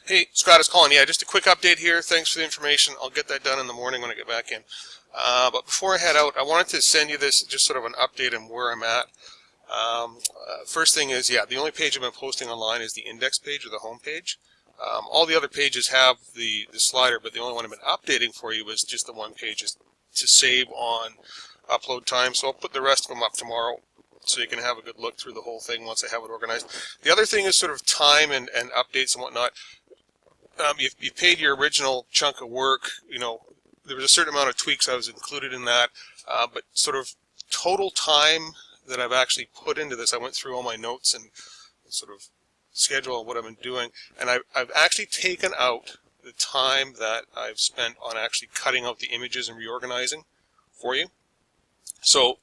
Hey, Scott is calling. Yeah, just a quick update here. Thanks for the information. I'll get that done in the morning when I get back in. But before I head out, I wanted to send you this, just sort of an update on where I'm at. First thing is, yeah, the only page I've been posting online is the index page or the home page. All the other pages have the slider, but the only one I've been updating for you was just the one page is to save on upload time. So I'll put the rest of them up tomorrow so you can have a good look through the whole thing once I have it organized. The other thing is sort of time and updates and whatnot. You paid your original chunk of work. There was a certain amount of tweaks I was included in that, but sort of total time that I've actually put into this, I went through all my notes and sort of schedule what I've been doing, and I've actually taken out the time that I've spent on actually cutting out the images and reorganizing for you. So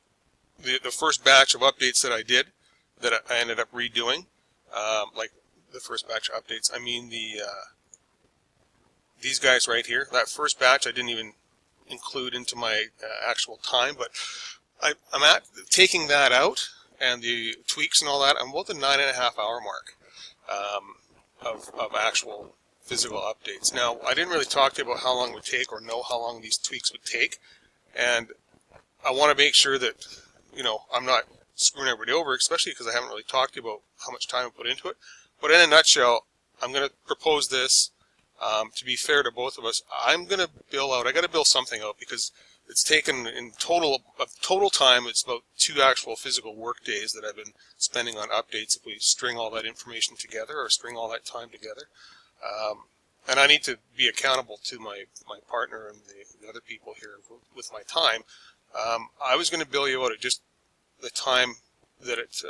the first batch of updates that I did, that I ended up redoing, like the first batch of updates, I mean these guys right here, that first batch I didn't even include into my actual time, but I'm at taking that out and the tweaks and all that. I'm about the 9.5 hour mark of actual physical updates. Now, I didn't really talk to you about how long it would take or know how long these tweaks would take, and I want to make sure that I'm not screwing everybody over, especially because I haven't really talked to you about how much time I put into it. But in a nutshell, I'm going to propose this. To be fair to both of us, I'm going to bill out. I got to bill something out because it's taken in total time. It's about 2 actual physical work days that I've been spending on updates. If we string all that information together or string all that time together, and I need to be accountable to my partner and the other people here with my time. I was going to bill you out at just the time that it's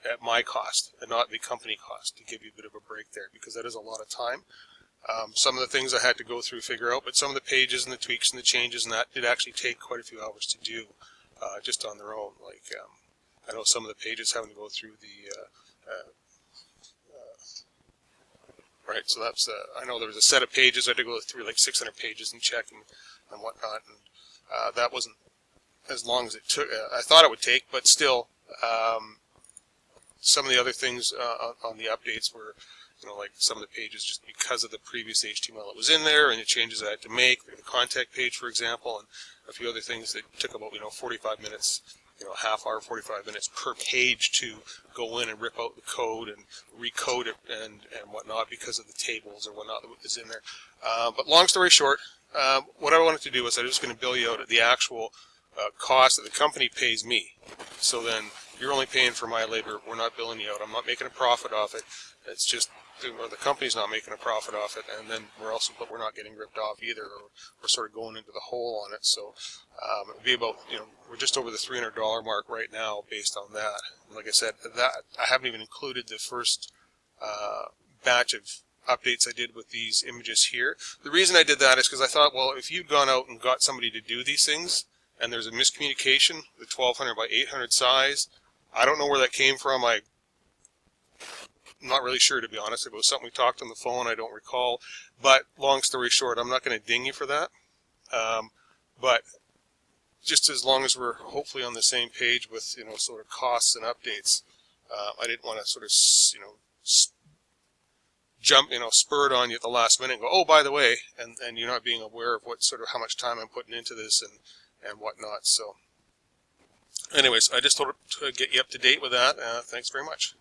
at my cost and not the company cost, to give you a bit of a break there, because that is a lot of time. Some of the things I had to go through, figure out, but some of the pages and the tweaks and the changes and that did actually take quite a few hours to do just on their own. Like I know some of the pages having to go through right, so that's I know there was a set of pages I had to go through, like 600 pages and check and whatnot, and that wasn't as long as it took. I thought it would take, but still, some of the other things on the updates were, like some of the pages, just because of the previous HTML that was in there and the changes I had to make, like the contact page, for example, and a few other things that took about 45 minutes, half hour, 45 minutes per page to go in and rip out the code and recode it and whatnot because of the tables or whatnot that is in there. But long story short, what I wanted to do was I was going to bill you out at the actual cost that the company pays me. So then you're only paying for my labor. We're not billing you out. I'm not making a profit off it. It's just the company's not making a profit off it, and then but we're not getting ripped off either, or we're sort of going into the hole on it. So it would be about, we're just over the $300 mark right now based on that. And like I said, that I haven't even included the first batch of updates I did with these images here. The reason I did that is because I thought, well, if you'd gone out and got somebody to do these things, and there's a miscommunication, the 1200 by 800 size, I don't know where that came from. I'm not really sure, to be honest. If it was something we talked on the phone, I don't recall. But long story short, I'm not going to ding you for that. But just as long as we're hopefully on the same page with sort of costs and updates, I didn't want to sort of jump spur it on you at the last minute and go, oh, by the way, and you're not being aware of how much time I'm putting into this and whatnot. So anyways, I just thought to get you up to date with that. Thanks very much.